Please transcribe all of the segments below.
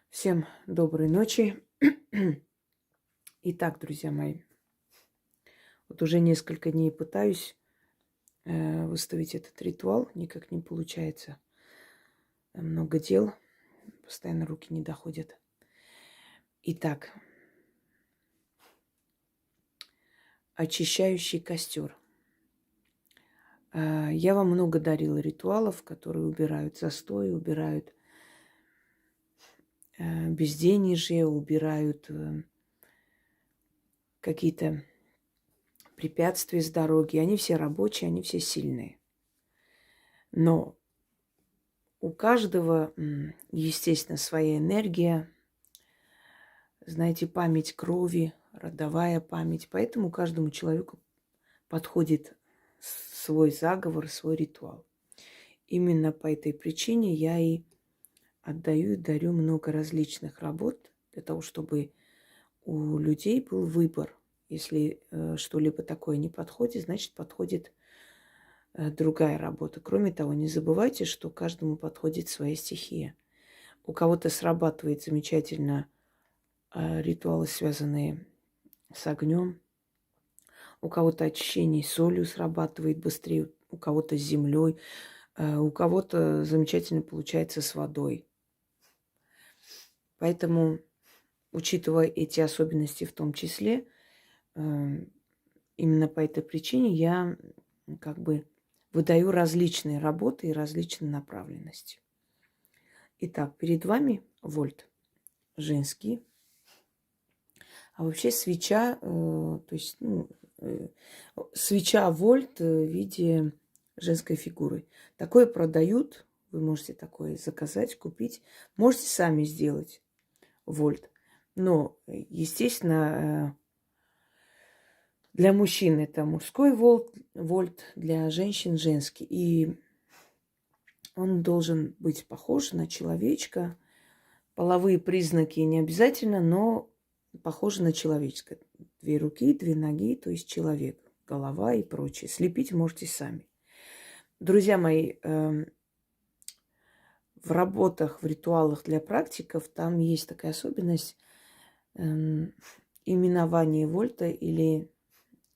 Всем доброй ночи. Итак, друзья мои, вот уже несколько дней пытаюсь выставить этот ритуал, никак не получается. Много дел, постоянно руки не доходят. Итак, очищающий костер. Я вам много дарила ритуалов, которые убирают застой, убирают безденежье, убирают какие-то препятствия с дороги. Они все рабочие, они все сильные. Но у каждого, естественно, своя энергия, знаете, память крови, родовая память. Поэтому каждому человеку подходит свой заговор, свой ритуал. Именно по этой причине я и отдаю и дарю много различных работ для того, чтобы у людей был выбор. Если что-либо такое не подходит, значит, подходит другая работа. Кроме того, не забывайте, что каждому подходит своя стихия. У кого-то срабатывает замечательно ритуалы, связанные с огнем. У кого-то очищение солью срабатывает быстрее, у кого-то с землей, у кого-то замечательно получается с водой. Поэтому, учитывая эти особенности в том числе, именно по этой причине я как бы выдаю различные работы и различные направленности. Итак, перед вами вольт женский. А вообще свеча, то есть, свеча вольт в виде женской фигуры. Такое продают, вы можете такое заказать, купить. Можете сами сделать вольт. Но, естественно, для мужчин это мужской вольт, для женщин женский. И он должен быть похож на человечка. Половые признаки не обязательно, но похоже на человеческое. 2 руки, 2 ноги, то есть человек, голова и прочее. Слепить можете сами. Друзья мои, в работах, в ритуалах для практиков там есть такая особенность именование вольта или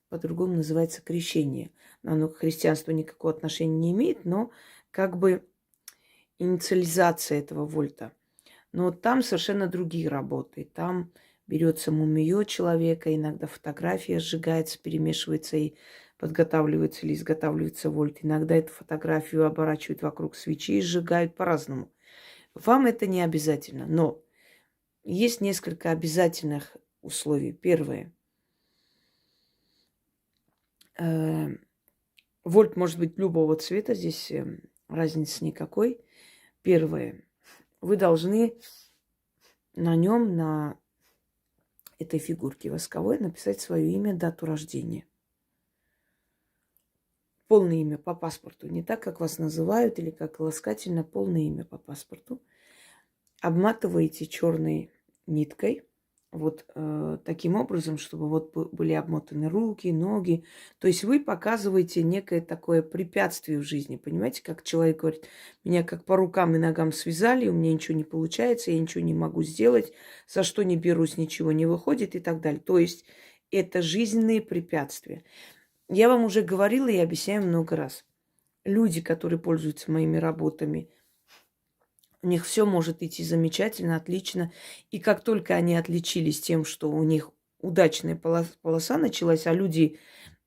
по-другому называется крещение. Оно к христианству никакого отношения не имеет, но как бы инициализация этого вольта. Но там совершенно другие работы. Там берется мумиё человека, иногда фотография сжигается, перемешивается и подготавливается или изготавливается вольт. Иногда эту фотографию оборачивают вокруг свечи и сжигают по-разному. Вам это не обязательно, но есть несколько обязательных условий. Первое. Вольт может быть любого цвета, здесь разницы никакой. Первое. Вы должны на нем, на этой фигурке восковой написать свое имя, дату рождения. Полное имя по паспорту. Не так, как вас называют или как ласкательно, полное имя по паспорту. Обматываете черной ниткой. Вот таким образом, чтобы вот были обмотаны руки, ноги. То есть вы показываете некое такое препятствие в жизни. Понимаете, как человек говорит, меня как по рукам и ногам связали, у меня ничего не получается, я ничего не могу сделать, за что не берусь, ничего не выходит и так далее. То есть это жизненные препятствия. Я вам уже говорила и объясняю много раз. Люди, которые пользуются моими работами, у них все может идти замечательно, отлично. И как только они отличились тем, что у них удачная полоса началась, а люди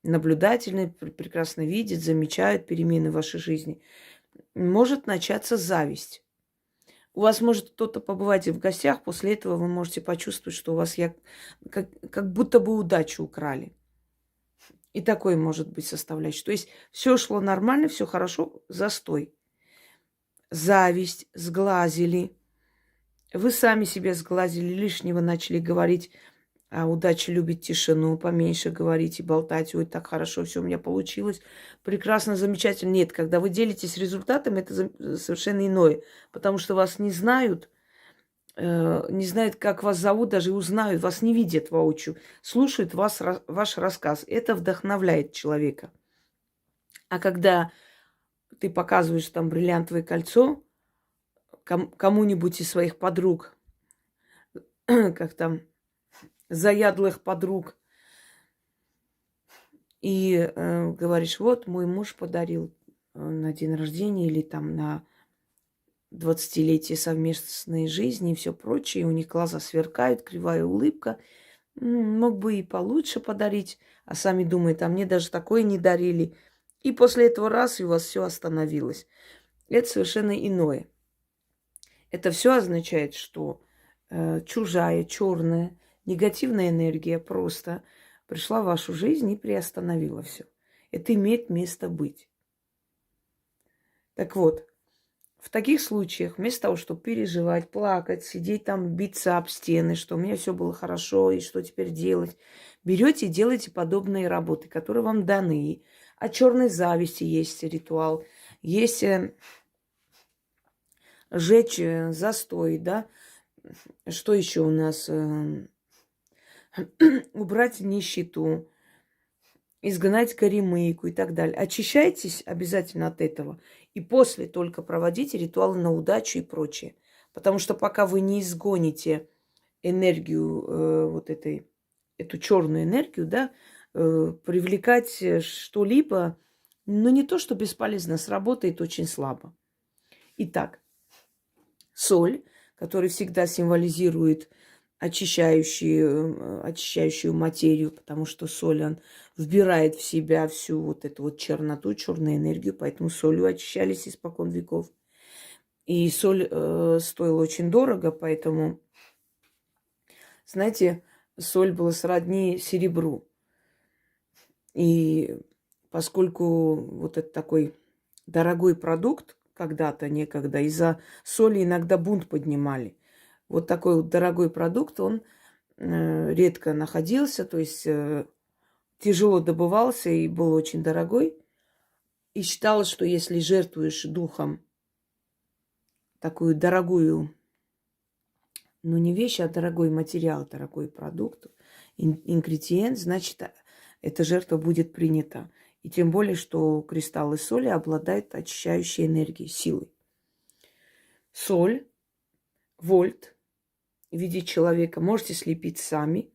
наблюдательные, прекрасно видят, замечают перемены в вашей жизни, может начаться зависть. У вас может кто-то побывать и в гостях, после этого вы можете почувствовать, что у вас как будто бы удачу украли. И такое может быть составляющей. То есть все шло нормально, все хорошо, застой. Зависть, сглазили. Вы сами себя сглазили, лишнего начали говорить, а удача любит тишину, поменьше говорить и болтать. Ой, так хорошо, все у меня получилось. Прекрасно, замечательно. Нет, когда вы делитесь результатом, это совершенно иное. Потому что вас не знают, не знают, как вас зовут, даже узнают, вас не видят воочию. Слушают ваш рассказ. Это вдохновляет человека. А когда ты показываешь там бриллиантовое кольцо кому-нибудь из своих подруг, как там, заядлых подруг. И говоришь, вот мой муж подарил на день рождения или там на 20-летие совместной жизни и все прочее. У них глаза сверкают, кривая улыбка. Мог бы и получше подарить, а сами думают, а мне даже такое не дарили. И после этого раз и у вас все остановилось. Это совершенно иное. Это все означает, что чужая, черная, негативная энергия просто пришла в вашу жизнь и приостановила все. Это имеет место быть. Так вот, в таких случаях, вместо того, чтобы переживать, плакать, сидеть там, биться об стены, что у меня все было хорошо и что теперь делать, берете и делаете подобные работы, которые вам даны. О черной зависти есть ритуал, есть жечь застой, да. Что еще у нас? Убрать нищету, изгнать горемыку и так далее. Очищайтесь обязательно от этого. И после только проводите ритуалы на удачу и прочее. Потому что пока вы не изгоните энергию, эту черную энергию, да, привлекать что-либо, ну не то, что бесполезно, сработает очень слабо. Итак, соль, которая всегда символизирует очищающую материю, потому что соль, он вбирает в себя всю вот эту вот черноту, черную энергию, поэтому солью очищались испокон веков. И соль стоила очень дорого, поэтому, знаете, соль была сродни серебру. И поскольку вот это такой дорогой продукт, когда-то, некогда, из-за соли иногда бунт поднимали. Вот такой вот дорогой продукт, он редко находился, то есть тяжело добывался и был очень дорогой. И считалось, что если жертвуешь духом такую дорогую, ну не вещь, а дорогой материал, дорогой продукт, ингредиент, значит, эта жертва будет принята. И тем более, что кристаллы соли обладают очищающей энергией, силой. Соль, вольт в виде человека можете слепить сами.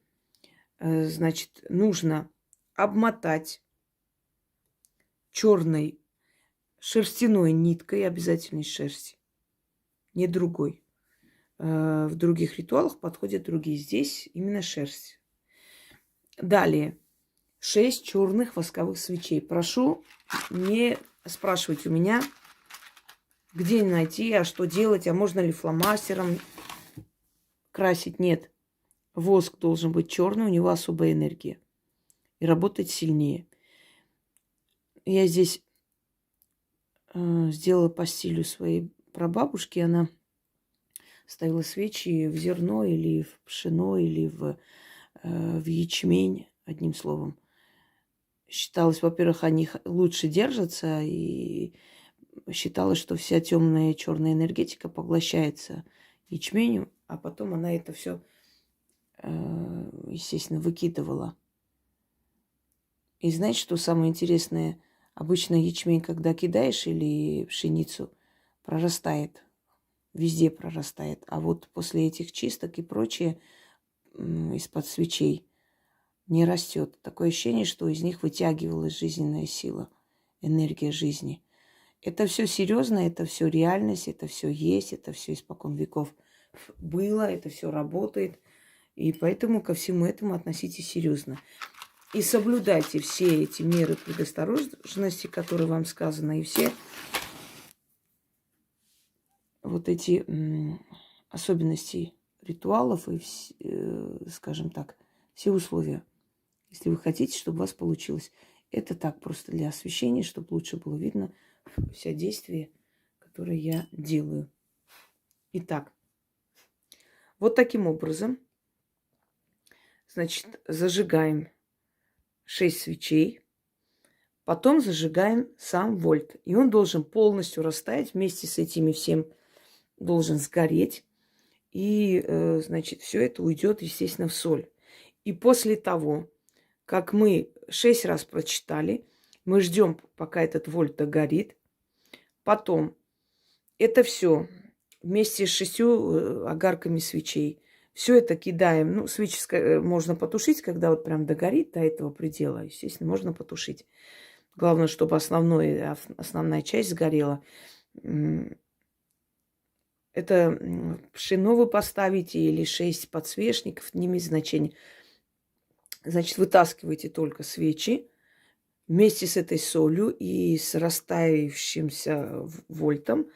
Значит, нужно обмотать черной шерстяной ниткой, обязательно из шерсти, не другой. В других ритуалах подходят другие. Здесь именно шерсть. Далее. 6 черных восковых свечей. Прошу не спрашивать у меня, где найти, а что делать, а можно ли фломастером красить. Нет. Воск должен быть черный, у него особая энергия. И работать сильнее. Я здесь сделала по стилю своей прабабушки. Она ставила свечи в зерно или в пшено, или в ячмень, одним словом. Считалось, во-первых, они лучше держатся, и считалось, что вся темная черная энергетика поглощается ячменем, а потом она это все, естественно, выкидывала. И знаете, что самое интересное? Обычно ячмень, когда кидаешь, или пшеницу, прорастает. Везде прорастает. А вот после этих чисток и прочее из-под свечей не растет. Такое ощущение, что из них вытягивалась жизненная сила, энергия жизни. Это все серьезно, это все реальность, это все есть, это все испокон веков было, это все работает. И поэтому ко всему этому относитесь серьезно. И соблюдайте все эти меры предосторожности, которые вам сказаны, и все вот эти особенности ритуалов и, скажем так, все условия, если вы хотите, чтобы у вас получилось. Это так, просто для освещения, чтобы лучше было видно все действия, которые я делаю. Итак, вот таким образом, значит, зажигаем 6 свечей, потом зажигаем сам вольт. И он должен полностью растаять вместе с этими всем, должен сгореть. И, значит, все это уйдет, естественно, в соль. И после того, как мы 6 раз прочитали, мы ждем, пока этот вольт догорит. Потом это все вместе с 6 огарками свечей Все это кидаем. Ну, свечи можно потушить, когда вот прям догорит до этого предела. Естественно, можно потушить. Главное, чтобы основная часть сгорела. Это пшено вы поставите или 6 подсвечников, не имеет значения. Значит, вытаскивайте только свечи вместе с этой солью и с растаявшимся вольтом.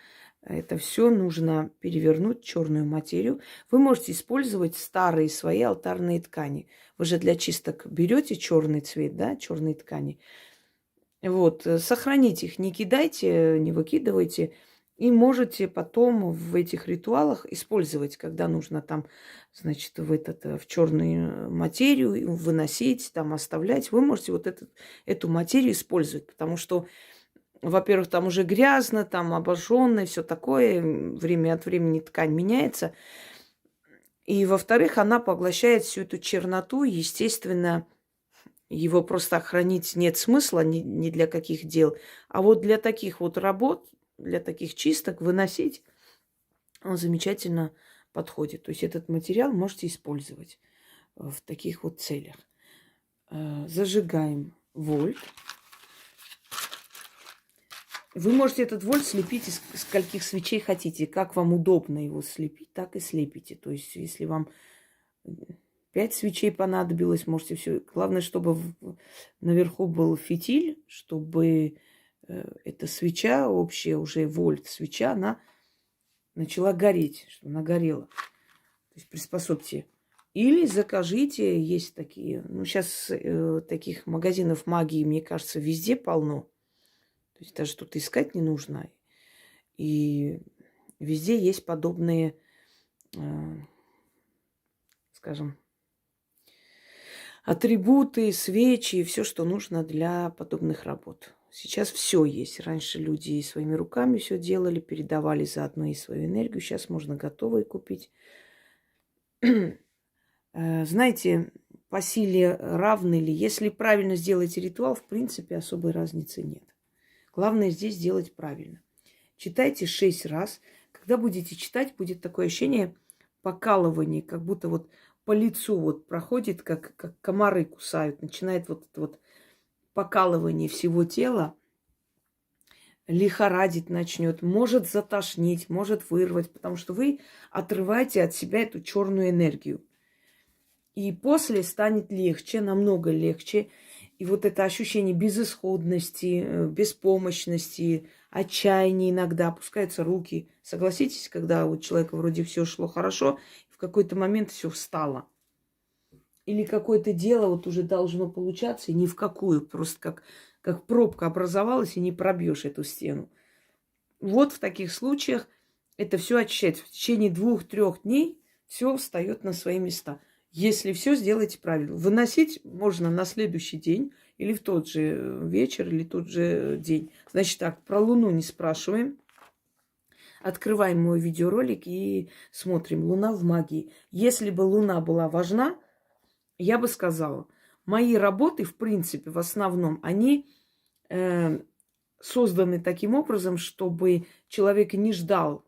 Это все нужно перевернуть, черную материю. Вы можете использовать старые свои алтарные ткани. Вы же для чисток берете черный цвет, да, черные ткани. Вот, сохраните их, не кидайте, не выкидывайте. И можете потом в этих ритуалах использовать, когда нужно там, значит, в черную материю выносить, там оставлять. Вы можете вот эту материю использовать, потому что, во-первых, там уже грязно, там обожжённое, все такое, время от времени ткань меняется. И, во-вторых, она поглощает всю эту черноту, естественно, его просто хранить нет смысла ни для каких дел. А вот для таких вот работ, для таких чисток выносить, он замечательно подходит. То есть этот материал можете использовать в таких вот целях. Зажигаем вольт. Вы можете этот вольт слепить из скольких свечей хотите. Как вам удобно его слепить, так и слепите. То есть если вам 5 свечей понадобилось, можете все. Главное, чтобы наверху был фитиль, чтобы эта свеча, общая уже вольт свеча, она начала гореть, чтобы она горела. То есть приспособьте. Или закажите, есть такие, ну сейчас таких магазинов магии, мне кажется, везде полно. То есть даже тут искать не нужно. И везде есть подобные, скажем, атрибуты, свечи, все, что нужно для подобных работ. Сейчас все есть. Раньше люди своими руками все делали, передавали заодно и свою энергию. Сейчас можно готовые купить. Знаете, по силе равны ли? Если правильно сделаете ритуал, в принципе, особой разницы нет. Главное здесь сделать правильно. Читайте 6 раз. Когда будете читать, будет такое ощущение покалывания, как будто вот по лицу вот проходит, как комары кусают. Начинает вот это вот покалывание всего тела. Лихорадить начнет, может затошнить, может вырвать, потому что вы отрываете от себя эту черную энергию. И после станет легче, намного легче. И вот это ощущение безысходности, беспомощности, отчаяния иногда, опускаются руки. Согласитесь, когда у человека вроде все шло хорошо, в какой-то момент все встало. Или какое-то дело вот уже должно получаться, и ни в какую, просто как пробка образовалась, и не пробьешь эту стену. Вот в таких случаях это все очищается. В течение 2-3 дней все встает на свои места. Если все сделаете правильно. Выносить можно на следующий день, или в тот же вечер, или тот же день. Значит так, про Луну не спрашиваем. Открываем мой видеоролик и смотрим. Луна в магии. Если бы Луна была важна, я бы сказала, мои работы, в принципе, в основном, они созданы таким образом, чтобы человек не ждал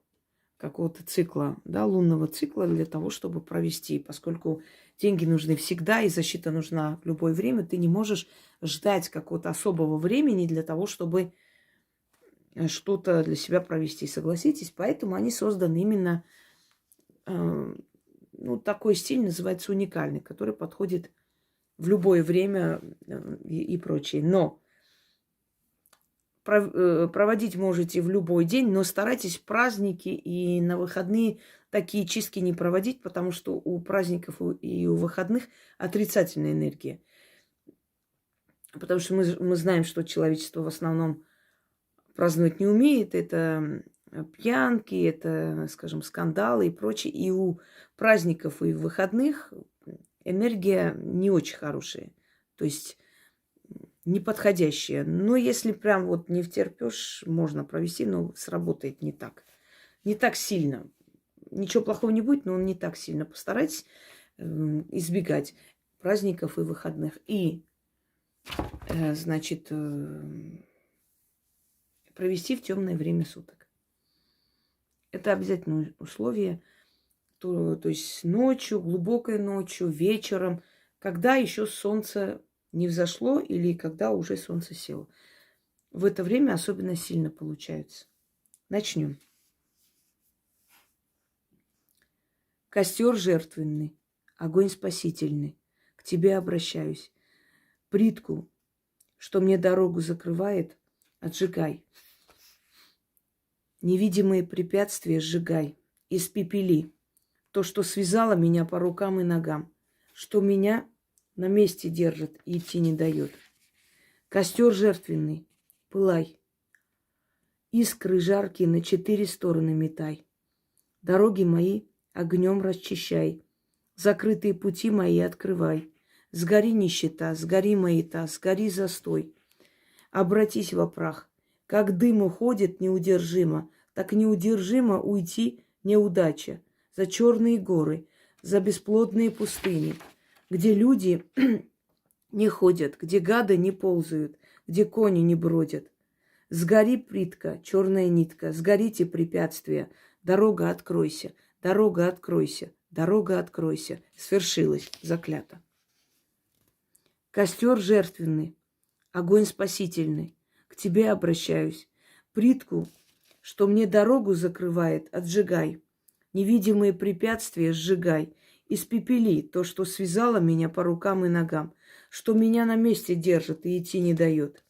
какого-то цикла, да, лунного цикла для того, чтобы провести. Поскольку деньги нужны всегда и защита нужна в любое время, ты не можешь ждать какого-то особого времени для того, чтобы что-то для себя провести. Согласитесь? Поэтому они созданы именно, такой стиль называется уникальный, который подходит в любое время и прочее. Но проводить можете в любой день, но старайтесь в праздники и на выходные такие чистки не проводить, потому что у праздников и у выходных отрицательная энергия. Потому что мы знаем, что человечество в основном праздновать не умеет. Это пьянки, это, скажем, скандалы и прочее. И у праздников и выходных энергия не очень хорошая. То есть неподходящая. Но если прям вот не втерпёшь, можно провести, но сработает не так. Не так сильно. Ничего плохого не будет, но он не так сильно. Постарайтесь избегать праздников и выходных. И, провести в темное время суток. Это обязательное условие. то есть ночью, глубокой ночью, вечером, когда еще солнце не взошло или когда уже солнце село. В это время особенно сильно получается. Начнем. Костер жертвенный, огонь спасительный, к тебе обращаюсь. Плитку, что мне дорогу закрывает, отжигай. Невидимые препятствия сжигай, испепели. То, что связало меня по рукам и ногам, что меня на месте держит и идти не дает. Костер жертвенный, пылай. Искры жаркие на 4 стороны метай. Дороги мои огнем расчищай. Закрытые пути мои открывай. Сгори нищета, сгори маята, сгори застой. Обратись во прах. Как дым уходит неудержимо, так неудержимо уйти неудача. За черные горы, за бесплодные пустыни, где люди не ходят, где гады не ползают, где кони не бродят. Сгори плитка, черная нитка, сгорите препятствия, дорога откройся, дорога откройся, дорога откройся. Свершилось, заклято. Костер жертвенный, огонь спасительный, к тебе обращаюсь. Плитку, что мне дорогу закрывает, отжигай. Невидимые препятствия сжигай. Испепели то, что связало меня по рукам и ногам, что меня на месте держит и идти не дает.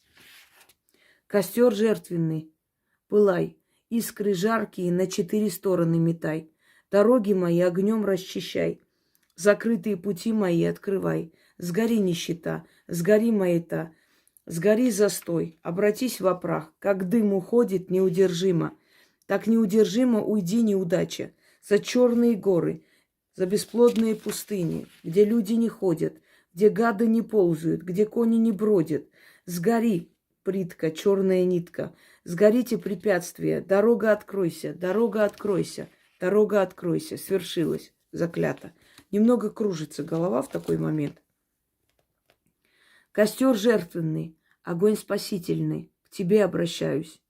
Костер жертвенный, пылай, искры жаркие на 4 стороны метай. Дороги мои огнем расчищай, закрытые пути мои открывай. Сгори нищета, сгори маята, сгори застой, обратись во прах. Как дым уходит неудержимо, так неудержимо уйди неудача. За черные горы, за бесплодные пустыни, где люди не ходят, где гады не ползают, где кони не бродят. Сгори, плитка, черная нитка, сгорите препятствия, дорога откройся, дорога откройся, дорога откройся. Свершилось, заклято. Немного кружится голова в такой момент. Костер жертвенный, огонь спасительный, к тебе обращаюсь.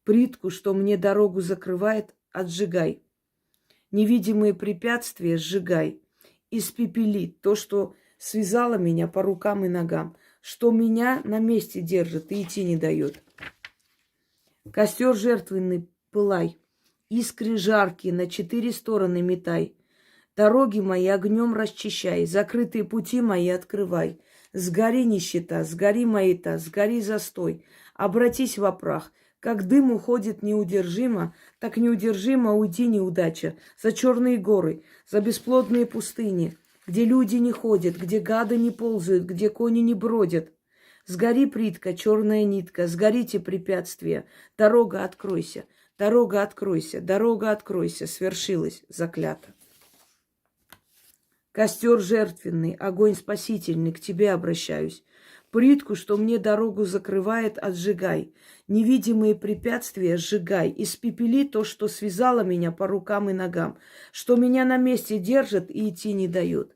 Плитку, что мне дорогу закрывает, отжигай. Невидимые препятствия сжигай. Испепели то, что связало меня по рукам и ногам, что меня на месте держит и идти не дает. Костер жертвенный, пылай. Искры жаркие на 4 стороны метай. Дороги мои огнем расчищай, закрытые пути мои открывай. Сгори нищета, сгори маята, сгори застой. Обратись во прах. Как дым уходит неудержимо, так неудержимо уйди неудача. За черные горы, за бесплодные пустыни, где люди не ходят, где гады не ползают, где кони не бродят. Сгори плитка, черная нитка, сгорите препятствия. Дорога откройся, дорога откройся, дорога откройся. Свершилось, заклято. Костер жертвенный, огонь спасительный, к тебе обращаюсь. Плитку, что мне дорогу закрывает, отжигай. Невидимые препятствия сжигай. Испепели то, что связало меня по рукам и ногам, что меня на месте держит и идти не дает.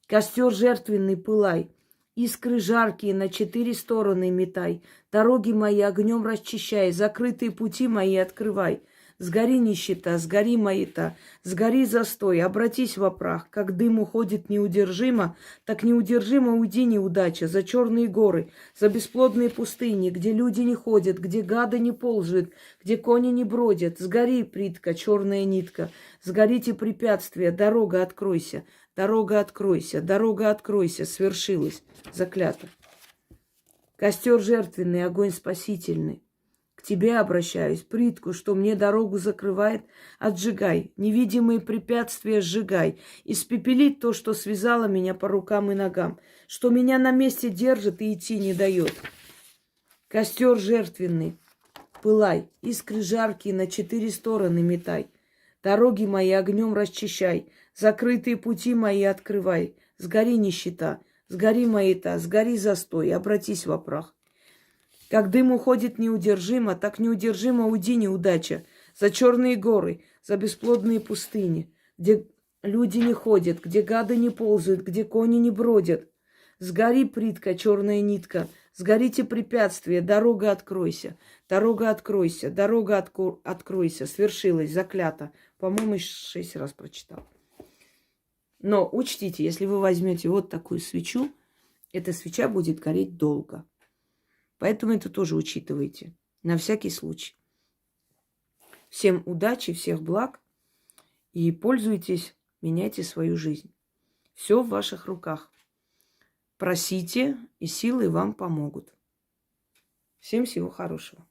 Костер жертвенный, пылай. Искры жаркие на 4 стороны метай. Дороги мои огнем расчищай, закрытые пути мои открывай. Сгори нищета, сгори маята, сгори застой, обратись во прах. Как дым уходит неудержимо, так неудержимо уйди неудача. За черные горы, за бесплодные пустыни, где люди не ходят, где гады не ползают, где кони не бродят. Сгори, плитка, черная нитка, сгорите препятствия, дорога откройся, дорога откройся, дорога откройся. Свершилось, заклято. Костер жертвенный, огонь спасительный. К тебе обращаюсь, плитку, что мне дорогу закрывает, отжигай. Невидимые препятствия сжигай. Испепели то, что связало меня по рукам и ногам, что меня на месте держит и идти не дает. Костер жертвенный, пылай, искры жаркие на 4 стороны метай. Дороги мои огнем расчищай, закрытые пути мои открывай. Сгори нищета, сгори маята, сгори застой, обратись во прах. Как дым уходит неудержимо, так неудержимо уйди неудача. За черные горы, за бесплодные пустыни, где люди не ходят, где гады не ползают, где кони не бродят. Сгори, плитка, черная нитка, Сгорите препятствия, дорога откройся, дорога откройся, дорога откройся, свершилась, заклято. По-моему, 6 раз прочитал. Но учтите, если вы возьмете вот такую свечу, эта свеча будет гореть долго. Поэтому это тоже учитывайте, на всякий случай. Всем удачи, всех благ и пользуйтесь, меняйте свою жизнь. Все в ваших руках. Просите, и силы вам помогут. Всем всего хорошего.